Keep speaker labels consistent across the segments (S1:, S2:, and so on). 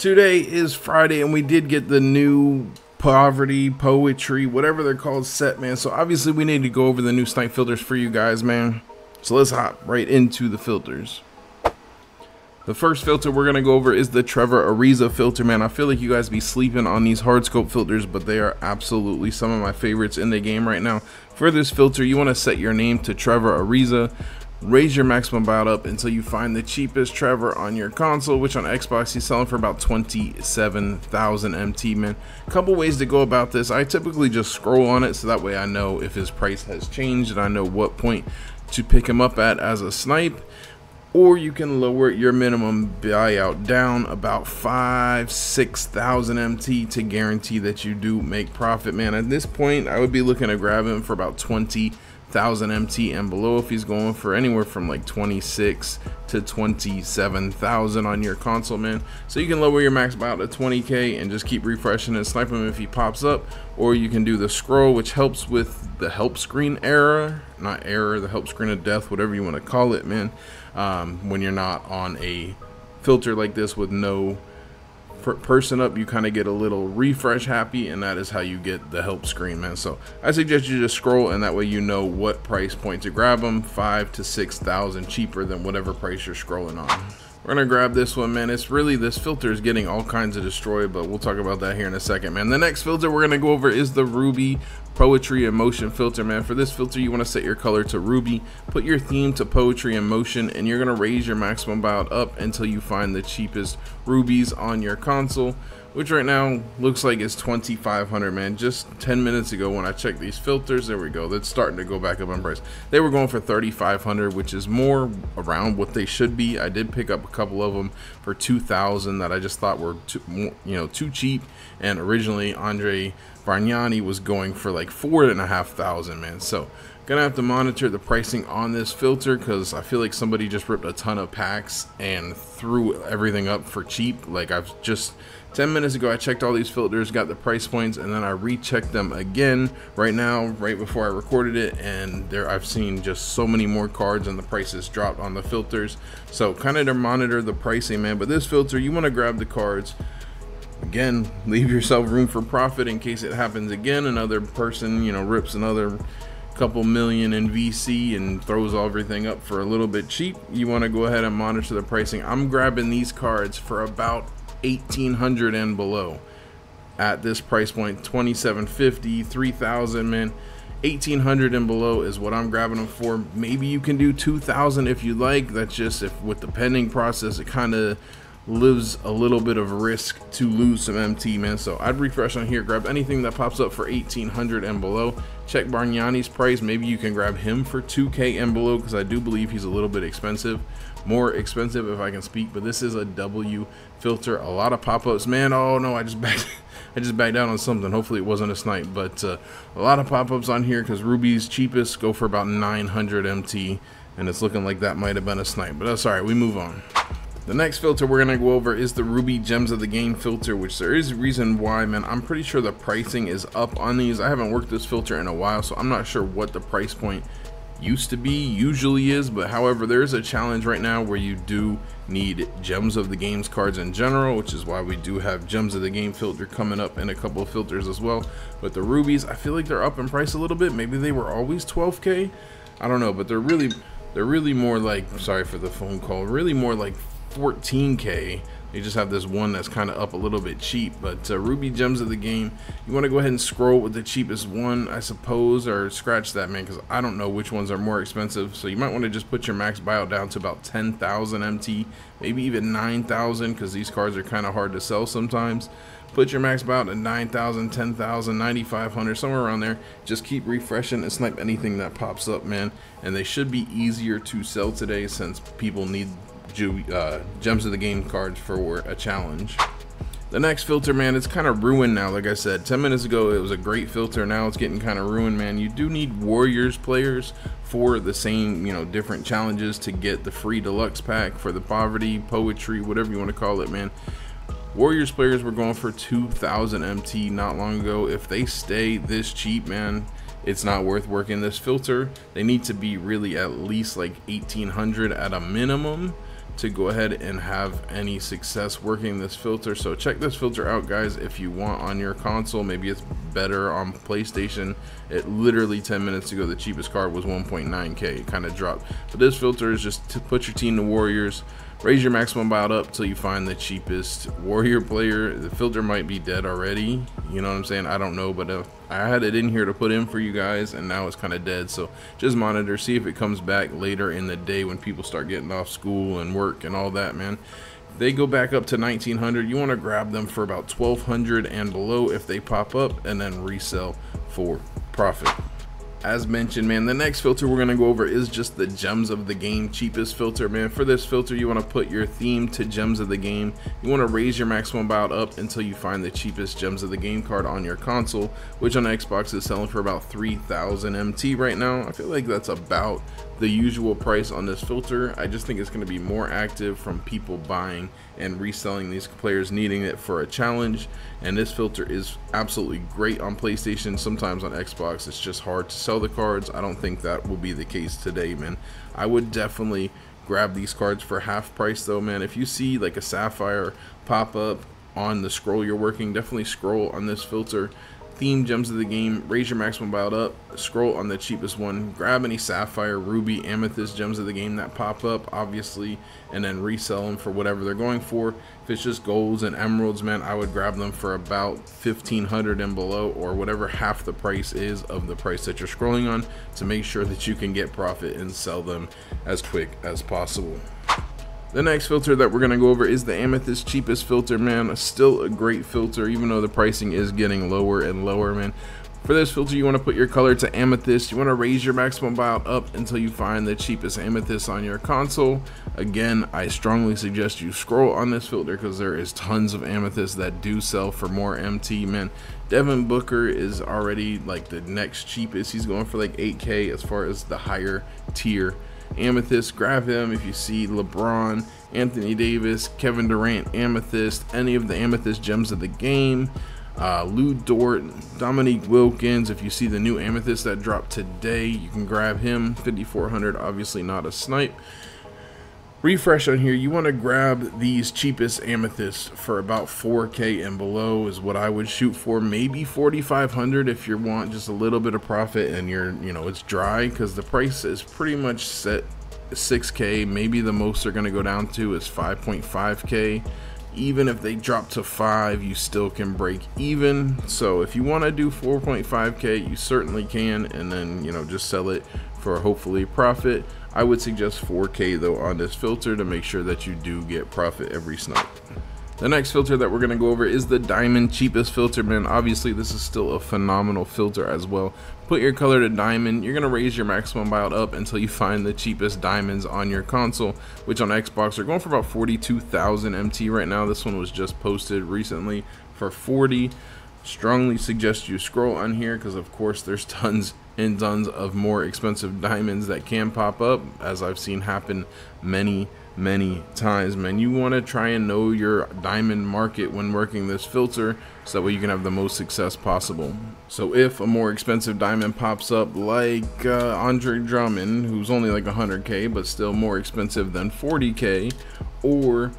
S1: Today is Friday and we did get the new poverty, poetry, whatever they're called set, man. So obviously we need to go over the new snipe filters for you guys, man. So let's hop right into the filters. The first filter we're going to go over is the Trevor Ariza filter, man. I feel like you guys be sleeping on these hard scope filters, but they are absolutely some of my favorites in the game right now. For this filter, you want to set your name to Trevor Ariza. Raise your maximum buyout up until you find the cheapest Trevor on your console, which on Xbox he's selling for about 27,000 MT, man. Couple ways to go about this. I typically just scroll on it so that way I know if his price has changed and I know what point to pick him up at as a snipe. Or you can lower your minimum buyout down about 5,000–6,000 MT to guarantee that you do make profit, man. At this point, I would be looking to grab him for about 20,000 MT and below if he's going for anywhere from like 26 to 27,000 on your console, man. So you can lower your max buyout to 20k and just keep refreshing and snipe him if he pops up. Or you can do the scroll, which helps with the help screen error, not error, the help screen of death, whatever you want to call it, man. When you're not on a filter like this with no person up, you kind of get a little refresh happy, and that is how you get the help screen, man. So I suggest you just scroll, and that way you know what price point to grab them, 5,000 to 6,000 cheaper than whatever price you're scrolling on. We're gonna grab this one, man. It's really, this filter is getting all kinds of destroyed, but we'll talk about that here in a second, man. The next filter we're gonna go over is the Ruby Poetry and Motion filter, man. For this filter, you want to set your color to Ruby, put your theme to Poetry and Motion, and you're gonna raise your maximum buyout up until you find the cheapest rubies on your console, which right now looks like it's 2,500, man. Just 10 minutes ago when I checked these filters, there we go, that's starting to go back up in price. They were going for 3,500, which is more around what they should be. I did pick up a couple of them for 2,000 that I just thought were too cheap, and originally Andre Bargnani was going for like 4,500, man. So gonna have to monitor the pricing on this filter, because I feel like somebody just ripped a ton of packs and threw everything up for cheap. Like, I've just 10 minutes ago I checked all these filters, got the price points, and then I rechecked them again right now, right before I recorded it, and there I've seen just so many more cards and the prices dropped on the filters. So kind of to monitor the pricing, man. But this filter, you want to grab the cards. Again, leave yourself room for profit in case it happens again. Another person, rips another couple million in VC and throws everything up for a little bit cheap. You want to go ahead and monitor the pricing. I'm grabbing these cards for about 1,800 and below at this price point, 2,750, 3,000, man. 1,800 and below is what I'm grabbing them for. Maybe you can do 2,000 if you like. That's just if with the pending process it kind of lives a little bit of risk to lose some MT, man. So I'd refresh on here, grab anything that pops up for 1,800 and below. Check Bargnani's price. Maybe you can grab him for 2k and below, because I do believe he's a little bit expensive, more expensive if I can speak. But this is a W filter, a lot of pop-ups, man. Oh no, I just backed down on something. Hopefully it wasn't a snipe, but a lot of pop-ups on here, because Ruby's cheapest go for about 900 MT, and it's looking like that might have been a snipe, but that's all right. We move on. The next filter we're going to go over is the Ruby Gems of the Game filter, which there is a reason why, man. I'm pretty sure the pricing is up on these. I haven't worked this filter in a while, so I'm not sure what the price point used to be, usually is, but however, there is a challenge right now where you do need Gems of the Games cards in general, which is why we do have Gems of the Game filter coming up in a couple of filters as well. But the rubies, I feel like they're up in price a little bit. Maybe they were always 12k, I don't know, but they're really more like, sorry for the phone call, really more like 14k. You just have this one that's kind of up a little bit cheap. But Ruby Gems of the Game, you want to go ahead and scroll with the cheapest one, I suppose, or scratch that, man, because I don't know which ones are more expensive. So you might want to just put your max buyout down to about 10,000 MT, maybe even 9,000, because these cards are kind of hard to sell sometimes. Put your max buyout at 9,000, 10,000, 9,500, somewhere around there. Just keep refreshing and snipe anything that pops up, man. And they should be easier to sell today, since people need Gems of the Game cards for a challenge. The next filter, man, it's kind of ruined now. Like I said, 10 minutes ago it was a great filter. Now it's getting kind of ruined, man. You do need Warriors players for the same, different challenges to get the free deluxe pack for the poverty, poetry, whatever you want to call it, man. Warriors players were going for 2,000 MT not long ago. If they stay this cheap, man, it's not worth working this filter. They need to be really at least like 1,800 at a minimum to go ahead and have any success working this filter. So check this filter out, guys, if you want on your console. Maybe it's better on PlayStation. It literally 10 minutes ago, the cheapest card was 1.9k. It kind of dropped, but this filter is just to put your team to warriors, raise your maximum buyout up till you find the cheapest warrior player. The filter might be dead already, you know what I'm saying? I don't know, but I had it in here to put in for you guys, and now it's kind of dead. So just monitor, see if it comes back later in the day when people start getting off school and work and all that, man. If they go back up to 1900, you want to grab them for about 1200 and below if they pop up, and then resell for profit. As mentioned, man, the next filter we're going to go over is just the gems of the game cheapest filter, man. For this filter, you want to put your theme to gems of the game. You want to raise your maximum buyout up until you find the cheapest gems of the game card on your console, which on Xbox is selling for about 3000 MT right now. I feel like that's about the usual price on this filter. I just think it's going to be more active from people buying and reselling these players needing it for a challenge. And this filter is absolutely great on PlayStation. Sometimes on Xbox it's just hard to sell the cards. I don't think that will be the case today, man. I would definitely grab these cards for half price though, man. If you see like a sapphire pop up on the scroll you're working, definitely scroll on this filter, theme gems of the game, raise your maximum buyout up, scroll on the cheapest one, grab any sapphire, ruby, amethyst gems of the game that pop up, obviously, and then resell them for whatever they're going for. If it's just golds and emeralds, man, I would grab them for about 1500 and below, or whatever half the price is of the price that you're scrolling on, to make sure that you can get profit and sell them as quick as possible. The next filter that we're going to go over is the Amethyst cheapest filter, man. Still a great filter, even though the pricing is getting lower and lower, man. For this filter, you want to put your color to Amethyst. You want to raise your maximum buyout up until you find the cheapest Amethyst on your console. Again, I strongly suggest you scroll on this filter because there is tons of Amethyst that do sell for more MT, man. Devin Booker is already like the next cheapest. He's going for like 8k as far as the higher tier Amethyst. Grab him. If you see LeBron, Anthony Davis, Kevin Durant Amethyst, any of the Amethyst gems of the game, Lou Dort, Dominique Wilkins. If you see the new Amethyst that dropped today, you can grab him. 5400, obviously not a snipe. Refresh on here. You want to grab these cheapest amethysts for about 4k and below is what I would shoot for. Maybe 4500 if you want just a little bit of profit and it's dry, because the price is pretty much set 6k. Maybe the most they're going to go down to is 5.5k. Even if they drop to 5, you still can break even. So if you want to do 4.5k, you certainly can, and then just sell it for hopefully profit. I would suggest 4k though on this filter to make sure that you do get profit every snipe. The next filter that we're going to go over is the diamond cheapest filter, man. Obviously this is still a phenomenal filter as well. Put your color to diamond. You're going to raise your maximum buyout up until you find the cheapest diamonds on your console, which on Xbox are going for about 42,000 MT right now. This one was just posted recently for 40. Strongly suggest you scroll on here because of course there's tons and tons of more expensive diamonds that can pop up, as I've seen happen many times, man. You want to try and know your diamond market when working this filter, so that way you can have the most success possible. So if a more expensive diamond pops up like Andre Drummond, who's only like 100k but still more expensive than 40k, or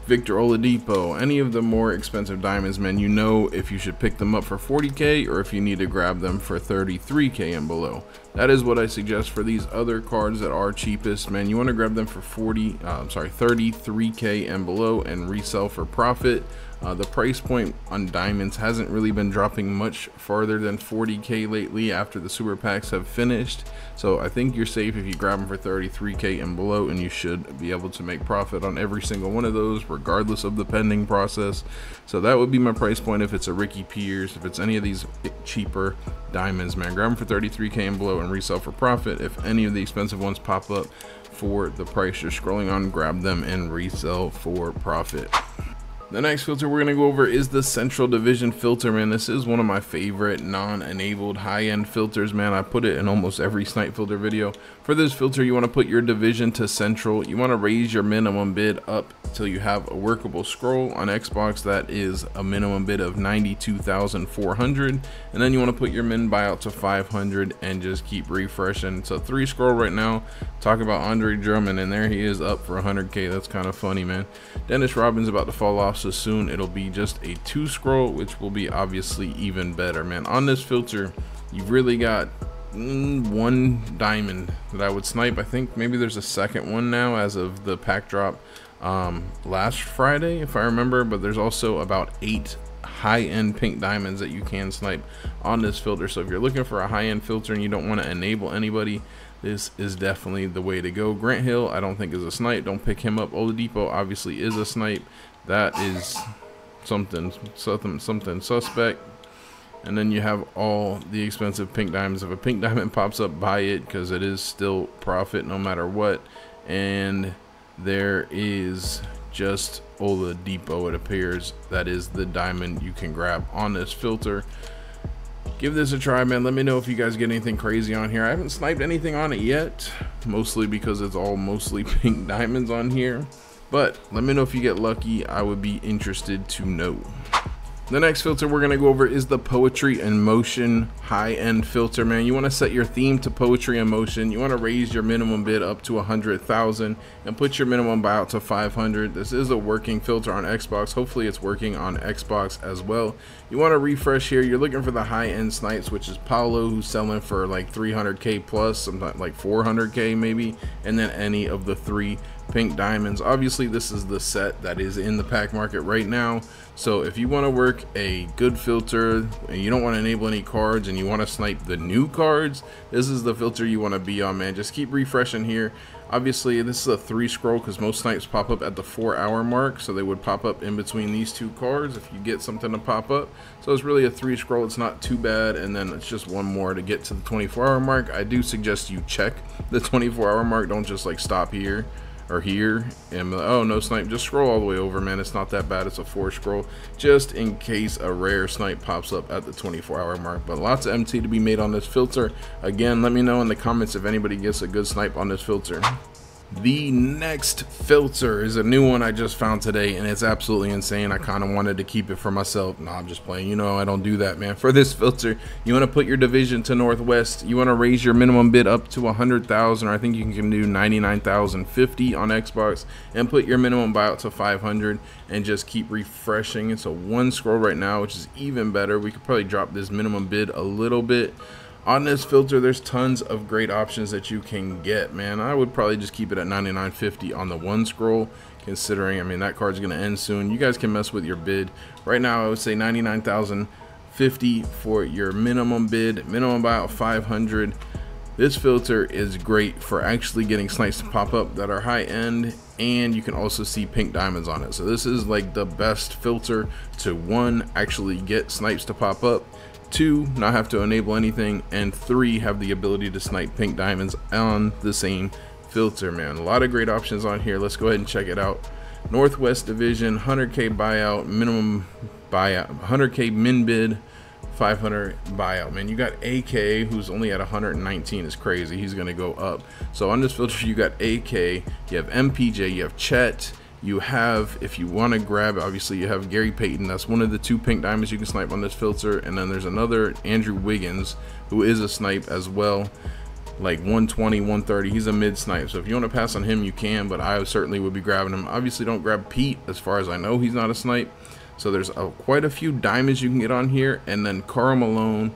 S1: Victor Oladipo, any of the more expensive diamonds, man, you know if you should pick them up for 40k or if you need to grab them for 33k and below. That is what I suggest for these other cards that are cheapest, man. You want to grab them for 33k and below and resell for profit. The price point on diamonds hasn't really been dropping much farther than 40k lately after the super packs have finished, so I think you're safe if you grab them for 33k and below, and you should be able to make profit on every single one of those regardless of the pending process. So that would be my price point if it's a Ricky Pierce, if it's any of these cheaper diamonds, man. Grab them for 33k and below and resell for profit. If any of the expensive ones pop up for the price you're scrolling on, grab them and resell for profit. The next filter we're going to go over is the Central Division filter, man. This is one of my favorite non-enabled high-end filters, man. I put it in almost every snipe filter video. For this filter, you want to put your division to central. You want to raise your minimum bid up till you have a workable scroll. On Xbox, that is a minimum bid of 92,400, and then you want to put your min buyout to 500 and just keep refreshing. So 3 scroll right now. Talk about Andre Drummond, and there he is up for 100K. That's kind of funny, man. Dennis Robin's about to fall off, so soon it'll be just a 2 scroll, which will be obviously even better, man. On this filter, you've really got one diamond that I would snipe. I think maybe there's a second one now as of the pack drop last Friday, if I remember, but there's also about 8 high-end pink diamonds that you can snipe on this filter. So if you're looking for a high-end filter and you don't want to enable anybody, this is definitely the way to go. Grant Hill, I don't think is a snipe. Don't pick him up. Oladipo obviously is a snipe. That is something suspect. And then you have all the expensive pink diamonds. If a pink diamond pops up, buy it, because it is still profit no matter what. And there is just Oladipo, it appears. That is the diamond you can grab on this filter. Give this a try, man. Let me know if you guys get anything crazy on here. I haven't sniped anything on it yet, mostly because it's all mostly pink diamonds on here. But let me know if you get lucky. I would be interested to know. The next filter we're going to go over is the Poetry and Motion high-end filter, man. You want to set your theme to Poetry and Motion. You want to raise your minimum bid up to 100,000 and put your minimum buyout to 500. This is a working filter on Xbox. Hopefully it's working on Xbox as well. You want to refresh here. You're looking for the high-end snipes, which is Paolo, who's selling for like 300K plus, sometimes like 400K maybe, and then any of the 3 pink diamonds. Obviously this is the set that is in the pack market right now, so if you want to work a good filter and you don't want to enable any cards and you want to snipe the new cards, this is the filter you want to be on, man. Just keep refreshing here. Obviously this is a 3 scroll because most snipes pop up at the 4-hour mark, so they would pop up in between these 2 cards if you get something to pop up. So it's really a 3 scroll. It's not too bad, and then it's just one more to get to the 24-hour mark. I do suggest you check the 24-hour mark. Don't just like stop here or here and oh, no snipe. Just scroll all the way over, man. It's not that bad. It's a 4 scroll just in case a rare snipe pops up at the 24-hour mark. But lots of MT to be made on this filter. Again, let me know in the comments if anybody gets a good snipe on this filter. The next filter is a new one I just found today, and it's absolutely insane. I kind of wanted to keep it for myself. No, I'm just playing. You know I don't do that, man. For this filter, you want to put your division to Northwest. You want to raise your minimum bid up to 100,000, or I think you can do 99,050 on Xbox, and put your minimum buyout to 500 and just keep refreshing. It's a 1 scroll right now, which is even better. We could probably drop this minimum bid a little bit. On this filter, there's tons of great options that you can get, man. I would probably just keep it at 99.50 on the 1 scroll, considering, I mean, that card's going to end soon. You guys can mess with your bid. Right now, I would say 99,050 for your minimum bid, minimum buyout 500. This filter is great for actually getting snipes to pop up that are high end, and you can also see pink diamonds on it. So this is like the best filter to 1, actually get snipes to pop up, 2, not have to enable anything, and 3, have the ability to snipe pink diamonds on the same filter, man. A lot of great options on here. Let's go ahead and check it out. Northwest Division, 100K buyout, minimum buyout, 100K min bid, 500 buyout, man. You got AK, who's only at 119, is crazy. He's gonna go up. So on this filter, you got AK, you have MPJ, you have Chet, you have, if you want to grab, obviously you have Gary Payton. That's one of the 2 pink diamonds you can snipe on this filter. And then there's another Andrew Wiggins, who is a snipe as well, like 120, 130. He's a mid snipe, so if you want to pass on him, you can, but I certainly would be grabbing him. Obviously don't grab Pete. As far as I know, he's not a snipe. So there's quite a few diamonds you can get on here. And then Karl Malone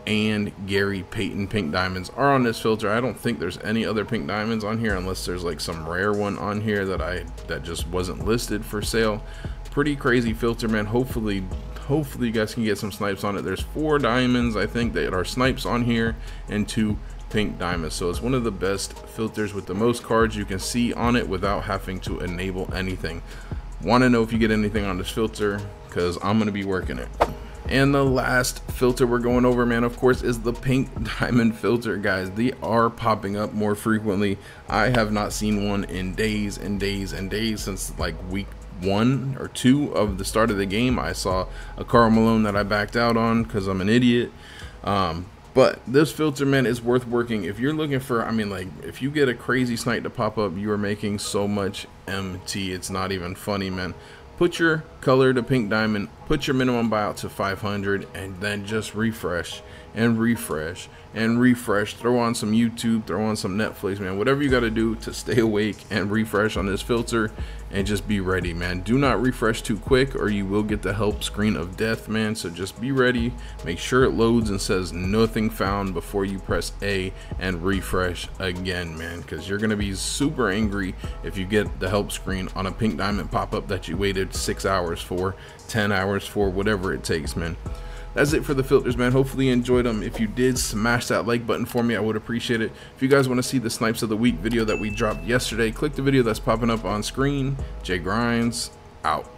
S1: and Gary Payton pink diamonds are on this filter. I don't think there's any other pink diamonds on here, unless there's like some rare one on here that just wasn't listed for sale. Pretty crazy filter, man. Hopefully you guys can get some snipes on it. There's 4 diamonds, I think, that are snipes on here, and 2 pink diamonds. So it's one of the best filters with the most cards you can see on it without having to enable anything. Want to know if you get anything on this filter, because I'm going to be working it. And the last filter we're going over, man, of course, is the pink diamond filter, guys. They are popping up more frequently. I have not seen one in days and days and days, since like week 1 or 2 of the start of the game. I saw a Karl Malone that I backed out on because I'm an idiot. But this filter, man, is worth working. If you're looking for, I mean, like, if you get a crazy snipe to pop up, you are making so much MT. It's not even funny, man. Put your color to pink diamond, put your minimum buyout to 500, and then just refresh and refresh and refresh. Throw on some YouTube, throw on some Netflix, man. Whatever you got to do to stay awake and refresh on this filter, and just be ready, man. Do not refresh too quick or you will get the help screen of death, man. So just be ready. Make sure it loads and says nothing found before you press A and refresh again, man, because you're gonna be super angry if you get the help screen on a pink diamond pop-up that you waited 6 hours for, 10 hours for, whatever it takes, man. That's it for the filters, man. Hopefully you enjoyed them. If you did, smash that like button for me. I would appreciate it. If you guys want to see the snipes of the week video that we dropped yesterday, click the video that's popping up on screen. Jay Grinds out.